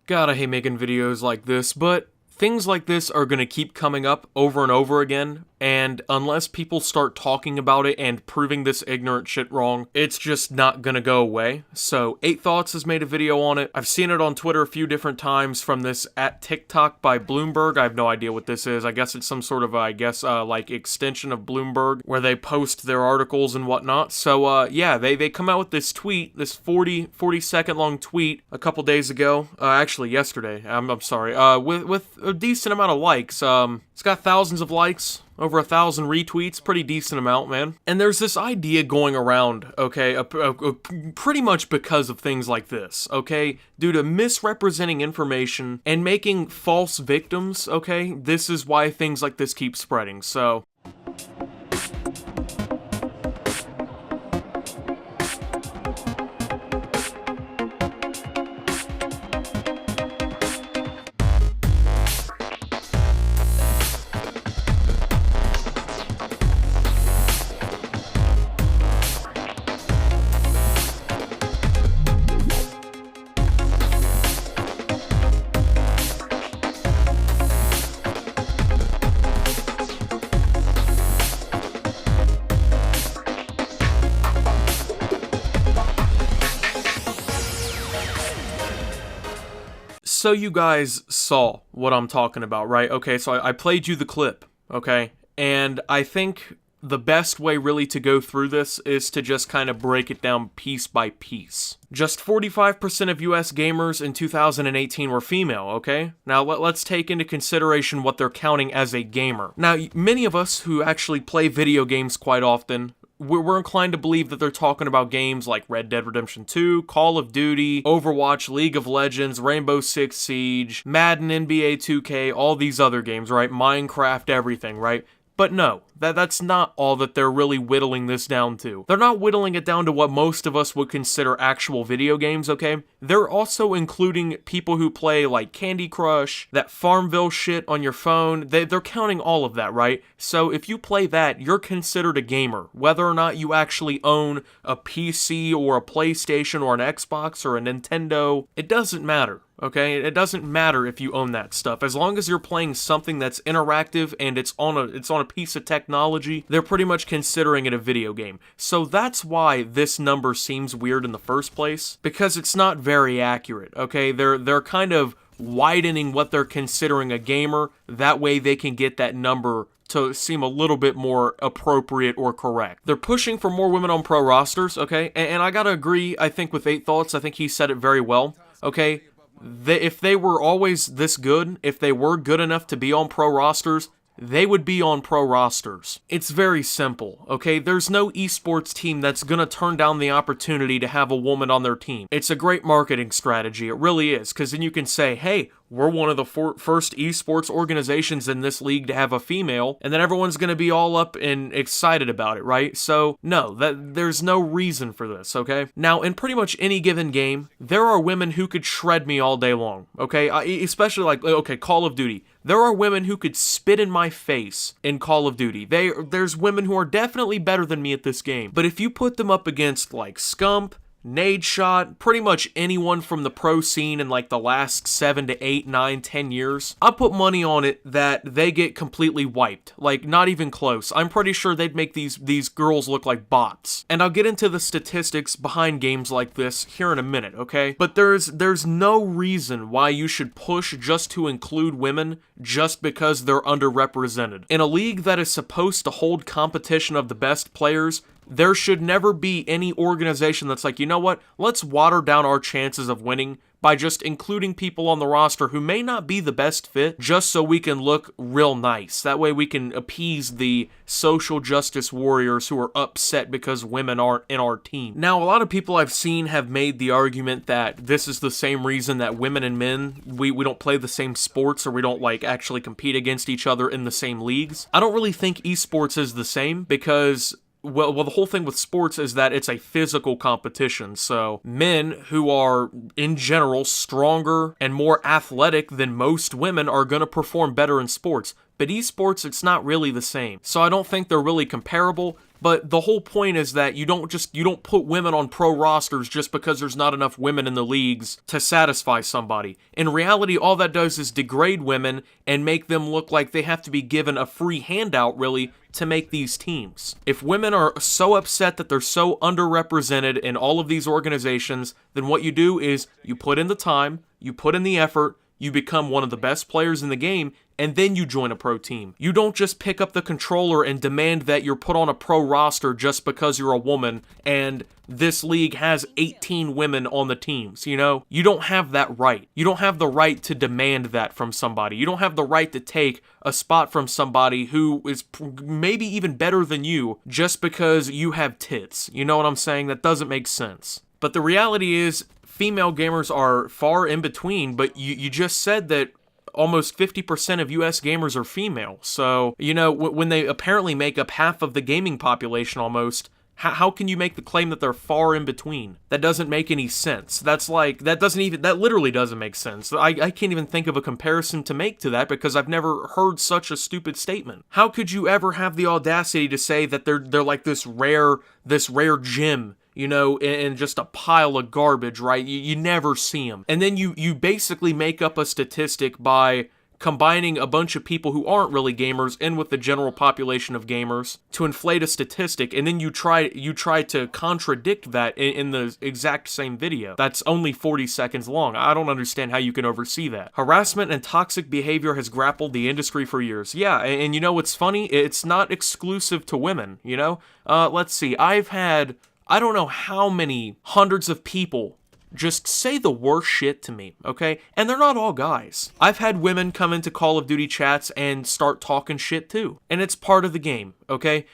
God, I hate making videos like this, but things like this are going to keep coming up over and over again, and unless people start talking about it and proving this ignorant shit wrong, it's just not gonna go away. So 8 Thoughts has made a video on it. I've seen it on Twitter a few different times from this at TikTok by Bloomburg. I have no idea what this is. I guess it's some sort of, like extension of Bloomburg where they post their articles and whatnot. So, yeah, they come out with this tweet, this 40 second long tweet a couple days ago. Actually, yesterday. I'm sorry. With a decent amount of likes. It's got thousands of likes. Over 1,000 retweets, pretty decent amount, man. And there's this idea going around, okay, pretty much because of things like this, okay? Due to misrepresenting information and making false victims, okay? This is why things like this keep spreading, so... So you guys saw what I'm talking about, right? Okay, so I played you the clip, okay? And I think the best way really to go through this is to just kind of break it down piece by piece. Just 45% of US gamers in 2018 were female, okay? Now let's take into consideration what they're counting as a gamer. Now, many of us who actually play video games quite often, we're inclined to believe that they're talking about games like Red Dead Redemption 2, Call of Duty, Overwatch, League of Legends, Rainbow Six Siege, Madden, NBA 2K, all these other games, right? Minecraft, everything, right? But no, that's not all that they're really whittling this down to. They're not whittling it down to what most of us would consider actual video games, okay? They're also including people who play like Candy Crush, that Farmville shit on your phone. They're counting all of that, right? So if you play that, you're considered a gamer. Whether or not you actually own a PC or a PlayStation or an Xbox or a Nintendo, it doesn't matter. Okay, it doesn't matter if you own that stuff. As long as you're playing something that's interactive and it's on a piece of technology, they're pretty much considering it a video game. So that's why this number seems weird in the first place, because it's not very accurate. Okay, they're kind of widening what they're considering a gamer. That way they can get that number to seem a little bit more appropriate or correct. They're pushing for more women on pro rosters, okay? And I gotta agree, I think, with 8 Thoughts. I think he said it very well, okay? If they were always this good, if they were good enough to be on pro rosters, they would be on pro rosters. It's very simple, okay? There's no eSports team that's gonna turn down the opportunity to have a woman on their team. It's a great marketing strategy, it really is, because then you can say, hey, we're one of the first eSports organizations in this league to have a female, and then everyone's gonna be all up and excited about it, right? So, no, there's no reason for this, okay? Now, in pretty much any given game, there are women who could shred me all day long, okay? Especially like, okay, Call of Duty. There are women who could spit in my face in Call of Duty. There's women who are definitely better than me at this game. But if you put them up against, like, Scump, Nadeshot, pretty much anyone from the pro scene in like the last 7 to 8, 9, 10 years, I put money on it that they get completely wiped. Like, not even close. I'm pretty sure they'd make these girls look like bots. And I'll get into the statistics behind games like this here in a minute, okay? But there's no reason why you should push just to include women just because they're underrepresented. In a league that is supposed to hold competition of the best players, there should never be any organization that's like, you know what, let's water down our chances of winning by just including people on the roster who may not be the best fit just so we can look real nice. That way we can appease the social justice warriors who are upset because women aren't in our team. Now, a lot of people I've seen have made the argument that this is the same reason that women and men, we don't play the same sports, or we don't like actually compete against each other in the same leagues. I don't really think esports is the same because well, the whole thing with sports is that it's a physical competition, so men who are, in general, stronger and more athletic than most women are going to perform better in sports. But esports, it's not really the same. So I don't think they're really comparable. But the whole point is that you don't put women on pro rosters just because there's not enough women in the leagues to satisfy somebody. In reality, all that does is degrade women and make them look like they have to be given a free handout, really, to make these teams. If women are so upset that they're so underrepresented in all of these organizations, then what you do is you put in the time, you put in the effort, you become one of the best players in the game, and then you join a pro team. You don't just pick up the controller and demand that you're put on a pro roster just because you're a woman and this league has 18 women on the teams, you know? You don't have that right. You don't have the right to demand that from somebody. You don't have the right to take a spot from somebody who is maybe even better than you just because you have tits. You know what I'm saying? That doesn't make sense. But the reality is, female gamers are far in between, but you just said that almost 50% of US gamers are female. So, you know, when they apparently make up half of the gaming population almost, how can you make the claim that they're far in between? That doesn't make any sense. That literally doesn't make sense. I can't even think of a comparison to make to that because I've never heard such a stupid statement. How could you ever have the audacity to say that they're like this rare gem, you know, and just a pile of garbage, right? You never see them. And then you basically make up a statistic by combining a bunch of people who aren't really gamers in with the general population of gamers to inflate a statistic, and then you try to contradict that in the exact same video. That's only 40 seconds long. I don't understand how you can oversee that. Harassment and toxic behavior has grappled the industry for years. Yeah, and you know what's funny? It's not exclusive to women, you know? Let's see. I've had, I don't know how many hundreds of people just say the worst shit to me, okay? And they're not all guys. I've had women come into Call of Duty chats and start talking shit too. And it's part of the game, okay?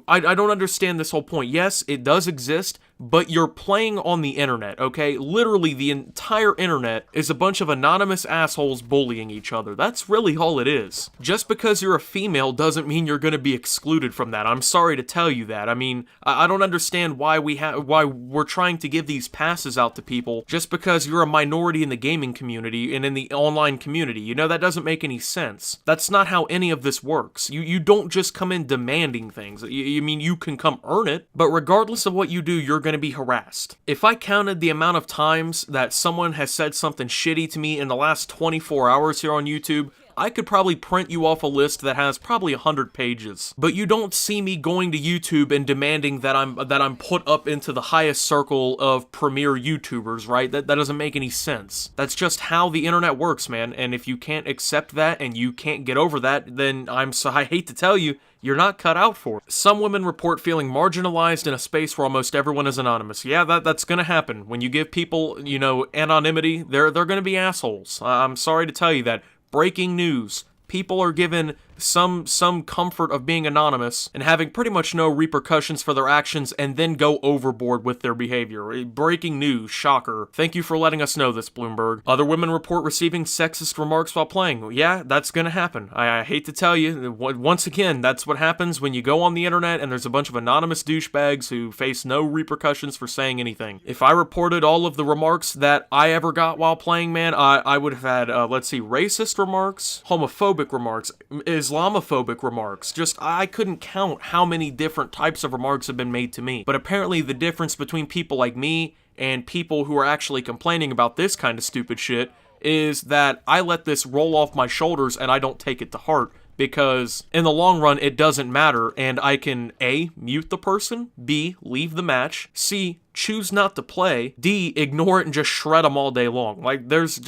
I don't understand this whole point. Yes, it does exist, but you're playing on the internet, okay? Literally, the entire internet is a bunch of anonymous assholes bullying each other. That's really all it is. Just because you're a female doesn't mean you're going to be excluded from that. I'm sorry to tell you that. I mean, I don't understand why we're trying to give these passes out to people just because you're a minority in the gaming community and in the online community. You know, that doesn't make any sense. That's not how any of this works. You don't just come in demanding things. You mean, you can come earn it, but regardless of what you do, you're going to be harassed. If I counted the amount of times that someone has said something shitty to me in the last 24 hours here on YouTube, I could probably print you off a list that has probably 100 pages. But you don't see me going to YouTube and demanding that I'm put up into the highest circle of premier YouTubers, right? That doesn't make any sense. That's just how the internet works, man. And if you can't accept that and you can't get over that, then I hate to tell you, you're not cut out for it. Some women report feeling marginalized in a space where almost everyone is anonymous. Yeah, that's gonna happen. When you give people, you know, anonymity, they're gonna be assholes. I'm sorry to tell you that. Breaking news. People are given some comfort of being anonymous and having pretty much no repercussions for their actions and then go overboard with their behavior. Breaking news, shocker. Thank you for letting us know this, Bloomburg. Other women report receiving sexist remarks while playing. Yeah, that's gonna happen. I hate to tell you, once again, that's what happens when you go on the internet and there's a bunch of anonymous douchebags who face no repercussions for saying anything. If I reported all of the remarks that I ever got while playing, man, I would have had, racist remarks, homophobic remarks, Islamophobic remarks. I couldn't count how many different types of remarks have been made to me. But apparently the difference between people like me and people who are actually complaining about this kind of stupid shit is that I let this roll off my shoulders and I don't take it to heart. Because in the long run, it doesn't matter, and I can A, mute the person, B, leave the match, C, choose not to play, D, ignore it and just shred them all day long. Like, there's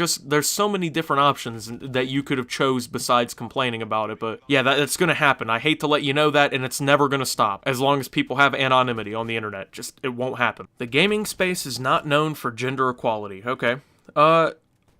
so many different options that you could have chose besides complaining about it, but yeah, that's gonna happen. I hate to let you know that, and it's never gonna stop, as long as people have anonymity on the internet. It won't happen. The gaming space is not known for gender equality. Okay.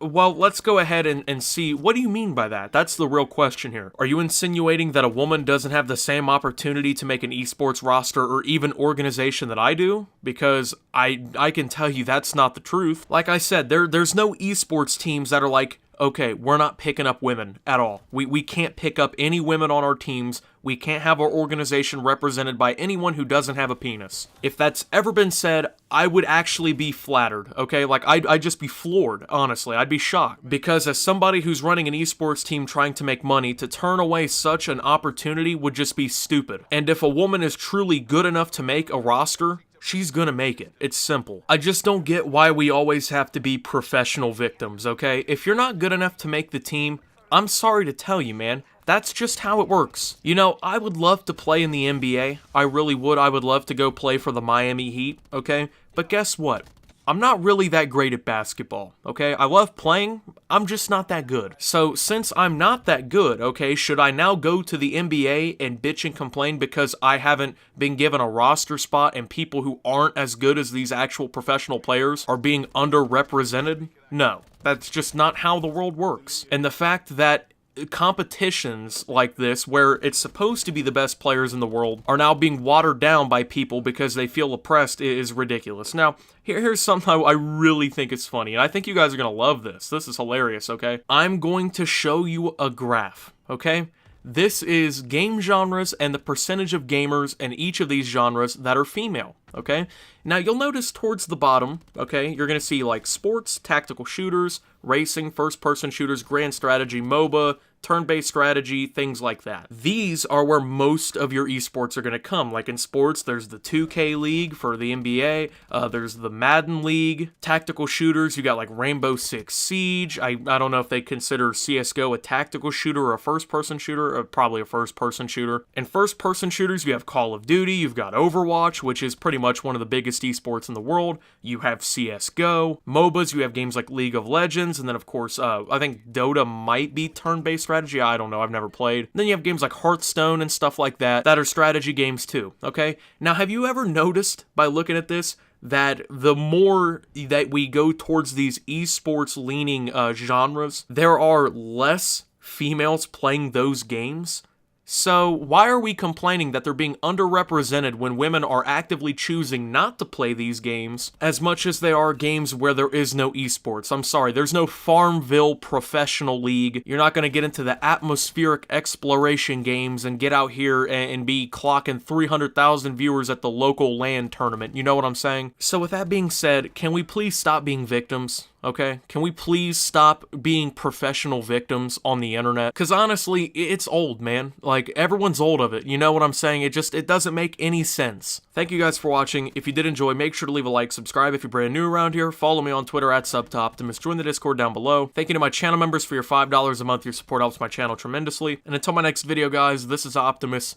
Well, let's go ahead and see, what do you mean by that? That's the real question here. Are you insinuating that a woman doesn't have the same opportunity to make an esports roster or even organization that I do? Because I can tell you that's not the truth. Like I said, there's no esports teams that are like okay, we're not picking up women at all. We can't pick up any women on our teams. We can't have our organization represented by anyone who doesn't have a penis. If that's ever been said, I would actually be flattered, okay? Like, I'd just be floored, honestly. I'd be shocked. Because as somebody who's running an esports team trying to make money, to turn away such an opportunity would just be stupid. And if a woman is truly good enough to make a roster, she's gonna make it. It's simple. I just don't get why we always have to be professional victims, okay? If you're not good enough to make the team, I'm sorry to tell you, man. That's just how it works. You know, I would love to play in the NBA. I really would. I would love to go play for the Miami Heat, okay? But guess what? I'm not really that great at basketball, okay? I love playing, I'm just not that good. So since I'm not that good, okay, should I now go to the NBA and bitch and complain because I haven't been given a roster spot and people who aren't as good as these actual professional players are being underrepresented? No, that's just not how the world works. And the fact that competitions like this, where it's supposed to be the best players in the world, are now being watered down by people because they feel oppressed is ridiculous. Now, here's something I really think is funny, and I think you guys are going to love this. This is hilarious, okay? I'm going to show you a graph, okay? This is game genres and the percentage of gamers in each of these genres that are female, okay? Now, you'll notice towards the bottom, okay, you're going to see like sports, tactical shooters, racing, first-person shooters, grand strategy, MOBA, turn-based strategy, things like that. These are where most of your esports are going to come. Like in sports, there's the 2K League for the NBA, there's the Madden League, tactical shooters, you got like Rainbow Six Siege. I don't know if they consider CSGO a tactical shooter or a first-person shooter, or probably a first-person shooter. In first-person shooters, you have Call of Duty, you've got Overwatch, which is pretty much one of the biggest esports in the world. You have CSGO. MOBAs, you have games like League of Legends, and then of course, I think Dota might be turn-based strategy. I don't know. I've never played. Then you have games like Hearthstone and stuff like that are strategy games too, okay? Now, have you ever noticed by looking at this that the more that we go towards these esports leaning genres, there are less females playing those games? So why are we complaining that they're being underrepresented when women are actively choosing not to play these games as much as they are games where there is no esports? I'm sorry, there's no Farmville Professional League. You're not going to get into the atmospheric exploration games and get out here and be clocking 300,000 viewers at the local LAN tournament. You know what I'm saying? So with that being said, can we please stop being victims? Okay? Can we please stop being professional victims on the internet? Because honestly, it's old, man. Like, everyone's old of it. You know what I'm saying? It doesn't make any sense. Thank you guys for watching. If you did enjoy, make sure to leave a like, subscribe if you're brand new around here, follow me on Twitter at SubToOptimus, join the Discord down below. Thank you to my channel members for your $5 a month. Your support helps my channel tremendously. And until my next video, guys, this is Optimus,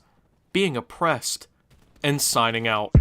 being oppressed and signing out.